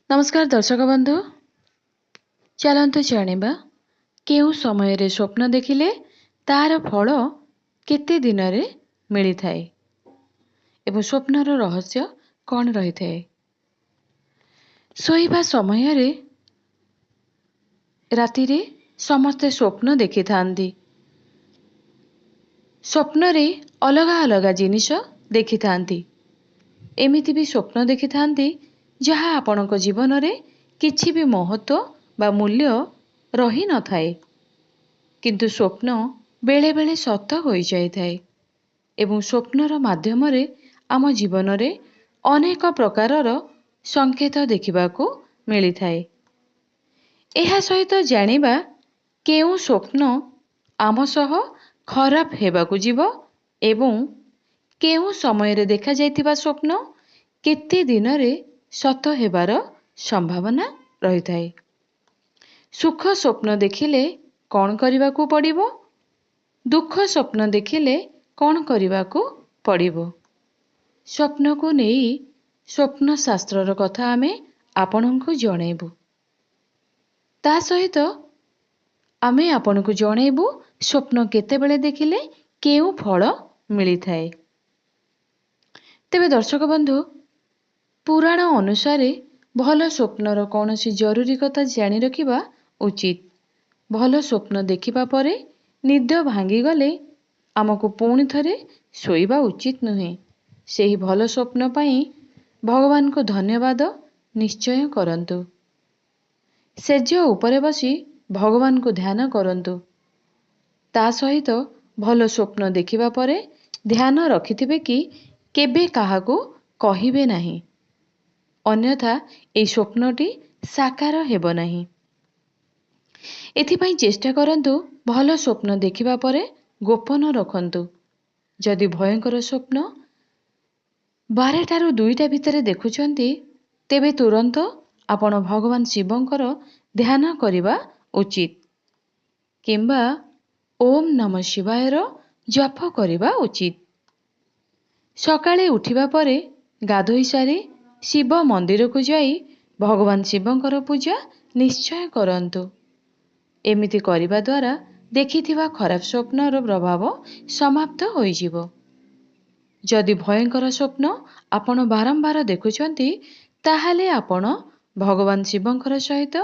नमस्कार दर्शक बंधु, चलतु जानिबा केउ समय रे स्वप्न देखिले तार फल केते दिन रे मिली थाए एवं स्वप्नर रहस्य कौन रही थाए। सोइबा समय रे राति रे समस्ते स्वप्न देखि थांदी। स्वप्न रे अलगा अलगा जिनिस देखि थांदी। एमिति भी स्वप्न देखि थांदी जहा आपनक जीवन रे किछि भी महत्व बा मूल्य रही न थाए, किंतु स्वप्न बेले बेले सत होई जाय थाए एवं स्वप्नर माध्यम रे आम जीवन रे अनेक प्रकारर संकेत देखिबाकू मिली थाए। एहा सहित जानिबा केउ स्वप्न आम सह खराब हेबाकू जीव एवं केउ समय रे देखा जायतिबा स्वप्न केते दिन रे सत हेबार संभावना रही थाए। सुख स्वप्न देखिले कौन करिबाकू पड़िबो, दुख स्वप्न देखिले कौन करिबाकू पड़िबो। स्वप्न को नेई स्वप्न शास्त्रर कथा आमे आपनकू जणैबू। ता सहित आमे आपनकू जणैबू स्वप्न केतेबेले देखिले केउ फल मिली थाए। तेबे दर्शक बंधु, पुराण अनुसारे भल स्वप्नर कौनसी जरूरी कथा जानी रखिबा उचित। भल स्वप्न देखिबा परे निद भांगी गले आमको पुणी थरे शोइबा उचित नुहे। सेही भल स्वप्न पाई भगवान को धन्यवाद निश्चय करंतु। सेज उपरे बसी भगवान को ध्यान करंतु। ता सहित भल स्वप्न देखिबा परे ध्यान रखिथिबे कि केबे काहाकू कहिबे नाही, अन्यथा ए स्वप्नटी साकार हेब नाही। एथिपाई चेष्टा करंतु भल स्वप्न देखिबा परे गोपन रखंतु। जदि भयंकर स्वप्न 12टारू 2टा भितरे देखुचंती तेबे तुरंत आपण भगवान शिवंकर ध्यान करिबा उचित किंबा ओम नमः शिवायर जप करिबा उचित। सकाळे उठिबा परे गाधोई सारी शिव मंदिर को जाई भगवान शिवंकर पूजा निश्चय करंतु। एमिति करिबा द्वारा देखिथिबा खराब स्वप्नर प्रभाव समाप्त होइजिवो। जदि भयंकर स्वप्न आपण बारंबार देखुचंती ताहाले आपण भगवान शिवंकर सहित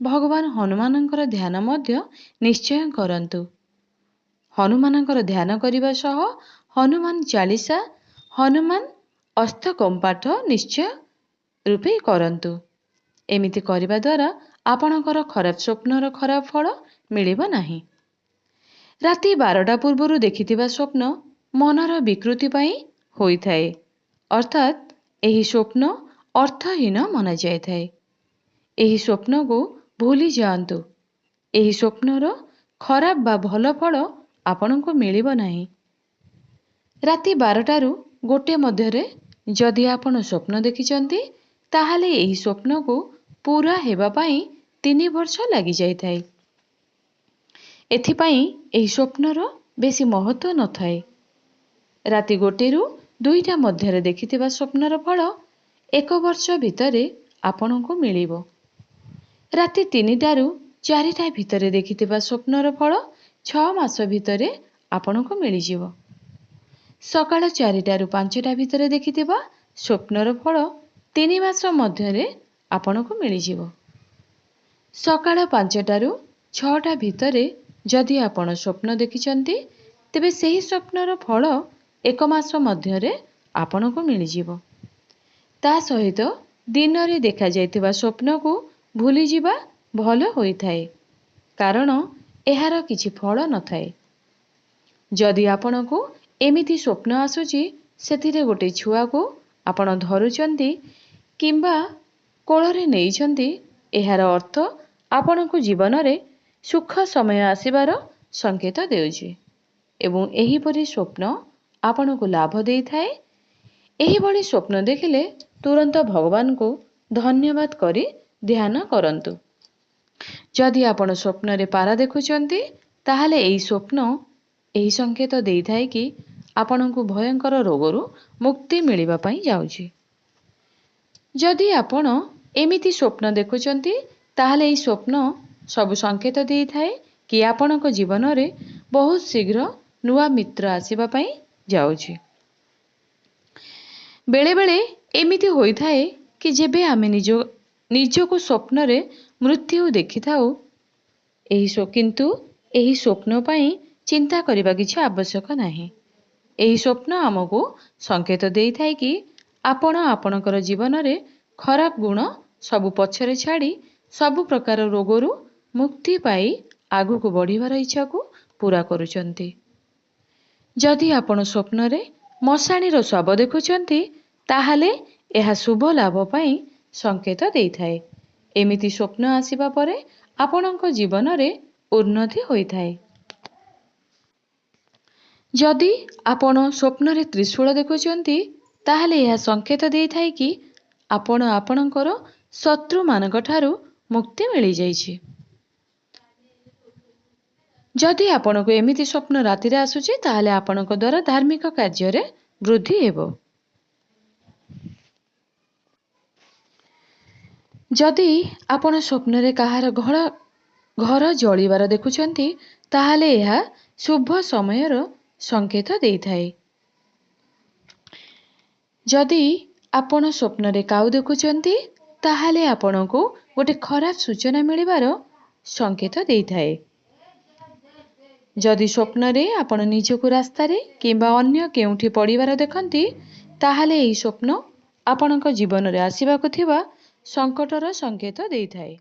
भगवान हनुमानंकर ध्यान मध्य निश्चय करंतु। हनुमानंकर ध्यान करिबा सह हनुमान चालीसा, हनुमान अष्टकम पाठ निश्चय रूपे करंतु। एमिति करिबा द्वारा आपणकर खराब स्वप्नर खराब फल मिलिब नाही। राति 12टा पूर्वरु देखिथिबा स्वप्न मनर विकृति पाई होई थाए, अर्थात एही स्वप्न अर्थहीन मना जाय थाए। एही स्वप्न को भूली जांतु। एही स्वप्नर खराब बा भल फल आपनको मिलिब नाही। राति 12टारू 1 मध्यरे जदि आपण स्वप्न देखिचंती ताहाले एही स्वप्न को पूरा हेबा पाई 3 वर्ष लागि जाय थाए। एथिपाई एही स्वप्नर बेसी महत्व न थाए। राति 1रू 2टा मध्यरे देखिथिबा स्वप्नर फल 1 वर्ष भितरे आपनको मिलिबो। राति 3टारू 4टा भितरे देखिथिबा स्वप्नर फल 6 मास भितरे आपनको मिलिजिवो। सकाळ 4टारू 5टा भितरे देखिथिबा स्वप्नर फल 3 मास मध्यरे आपनको मिलिजिवो। सकाळ 5टारू 6टा भितरे जदि आपण स्वप्न देखिचंती तेबे सेही स्वप्नर फल 1 मास मध्यरे आपनको मिलिजिवो। ता सहित दिन रे देखा जायतिबा स्वप्न को भूली जिबा भल होई थाए, कारण एहार किछि फल न थाए। जदि आपनको एमिति स्वप्न आसुची सेथिरे गोटे छुआ को आपण धरुचंती किंबा कोଳରେ नेइचंती, एहार अर्थ आपनको जीवन रे सुख समय आसीबार संकेत देउची एवं एही परि स्वप्न आपनको लाभ देई थाए। एही भली स्वप्न देखिले तुरंत भगवान को धन्यवाद करी ध्यान करंतु। जदि आपण स्वप्न रे पारा देखुचंती ताहाले एही स्वप्न एही संकेत देई थाए कि आपनको भयंकर रोगरू मुक्ति मिलिबा पई जाउची। जदि आपण ଏମିତି ସ୍ୱପ୍ନ ଦେଖୁଛନ୍ତି ତାହେଲେ ଏହି ସ୍ୱପ୍ନ ସବୁ ସଂକେତ ଦେଇଥାଏ କି ଆପଣଙ୍କ ଜୀବନରେ ବହୁତ ଶୀଘ୍ର ନୂଆ ମିତ୍ର ଆସିବା ପାଇଁ ଯାଉଛି। ବେଳେବେଳେ ଏମିତି ହୋଇଥାଏ କି ଯେବେ ଆମେ ନିଜକୁ ସ୍ୱପ୍ନରେ ମୃତ୍ୟୁ ଦେଖିଥାଉ, କିନ୍ତୁ ଏହି ସ୍ୱପ୍ନ ପାଇଁ ଚିନ୍ତା କରିବା କିଛି ଆବଶ୍ୟକ ନାହିଁ। ଏହି ସ୍ୱପ୍ନ ଆମକୁ ସଂକେତ ଦେଇଥାଏ କି ଆପଣ ଆପଣଙ୍କର ଜୀବନରେ ଖରାପ ଗୁଣ ସବୁ ପଛରେ ଛାଡ଼ି ସବୁ ପ୍ରକାର ରୋଗରୁ ମୁକ୍ତି ପାଇ ଆଗକୁ ବଢ଼ିବାର ଇଚ୍ଛାକୁ ପୂରା କରୁଛନ୍ତି। ଯଦି ଆପଣ ସ୍ୱପ୍ନରେ ମଶାଣିର ଶବ ଦେଖୁଛନ୍ତି ତାହେଲେ ଏହା ଶୁଭ ଲାଭ ପାଇଁ ସଂକେତ ଦେଇଥାଏ। ଏମିତି ସ୍ୱପ୍ନ ଆସିବା ପରେ ଆପଣଙ୍କ ଜୀବନରେ ଉନ୍ନତି ହୋଇଥାଏ। ଯଦି ଆପଣ ସ୍ୱପ୍ନରେ ତ୍ରିଶୂଳ ଦେଖୁଛନ୍ତି ତାହେଲେ ଏହା ସଂକେତ ଦେଇଥାଏ କି ଆପଣ ଆପଣଙ୍କର ଶତ୍ରୁମାନଙ୍କ ଠାରୁ ମୁକ୍ତି ମିଳିଯାଇଛି। ଯଦି ଆପଣଙ୍କୁ ଏମିତି ସ୍ୱପ୍ନ ରାତିରେ ଆସୁଛି ତାହେଲେ ଆପଣଙ୍କ ଦ୍ୱାରା ଧାର୍ମିକ କାର୍ଯ୍ୟରେ ବୃଦ୍ଧି ହେବ। ଯଦି ଆପଣ ସ୍ୱପ୍ନରେ କାହାର ଘର ଜଳିବାର ଦେଖୁଛନ୍ତି ତାହେଲେ ଏହା ଶୁଭ ସମୟର ସଂକେତ ଦେଇଥାଏ। ଯଦି ଆପଣ ସ୍ୱପ୍ନରେ କାଉ ଦେଖୁଛନ୍ତି ତାହେଲେ ଆପଣଙ୍କୁ ଗୋଟେ ଖରାପ ସୂଚନା ମିଳିବାର ସଂକେତ ଦେଇଥାଏ। ଯଦି ସ୍ୱପ୍ନରେ ଆପଣ ନିଜକୁ ରାସ୍ତାରେ କିମ୍ବା ଅନ୍ୟ କେଉଁଠି ପଡ଼ିବାର ଦେଖନ୍ତି ତାହେଲେ ଏହି ସ୍ୱପ୍ନ ଆପଣଙ୍କ ଜୀବନରେ ଆସିବାକୁ ଥିବା ସଙ୍କଟର ସଂକେତ ଦେଇଥାଏ।